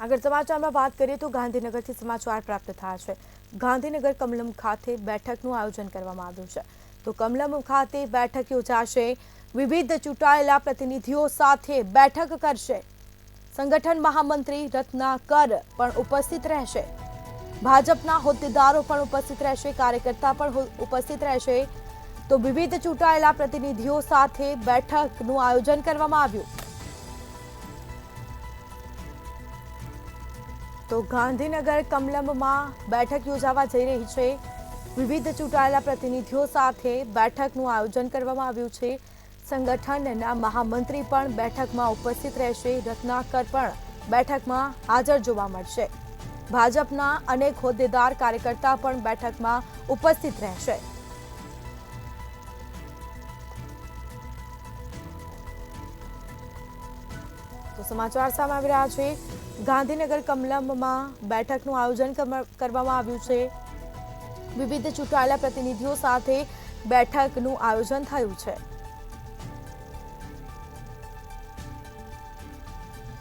આગળ સમાચારમાં વાત કરીએ તો ગાંધીનગરથી સમાચાર પ્રાપ્ત થયા છે। ગાંધીનગર કમલમ ખાતે બેઠકનું આયોજન કરવામાં આવ્યું છે। તો કમલમ ખાતે બેઠક યોજાશે। વિવિધ ચૂંટાયેલા પ્રતિનિધિઓ સાથે બેઠક કરશે। સંગઠન મહામંત્રી રત્નાકર પણ ઉપસ્થિત રહેશે। ભાજપના હોદ્દેદારો પણ ઉપસ્થિત રહેશે, કાર્યકર્તા પણ ઉપસ્થિત રહેશે। તો વિવિધ ચૂંટાયેલા પ્રતિનિધિઓ સાથે બેઠકનું આયોજન કરવામાં આવ્યું। તો ગાંધીનગર કમલમમાં બેઠક યોજાવા જઈ રહી છે। વિવિધ ચૂંટાયેલા પ્રતિનિધિઓ સાથે બેઠકનું આયોજન કરવામાં આવ્યું છે। સંગઠનના મહામંત્રી પણ બેઠકમાં ઉપસ્થિત રહેશે। રત્નાકર પણ બેઠકમાં હાજર જોવા મળશે। ભાજપના અનેક હોદ્દેદાર, કાર્યકર્તા પણ બેઠકમાં ઉપસ્થિત રહેશે। તો સમાચાર સામે આવી રહ્યા છે। ગાંધીનગર કમલમમાં બેઠકનું આયોજન કરવામાં આવ્યું છે। વિવિધ ચૂંટાયેલા પ્રતિનિધિઓ સાથે બેઠકનું આયોજન થયું છે।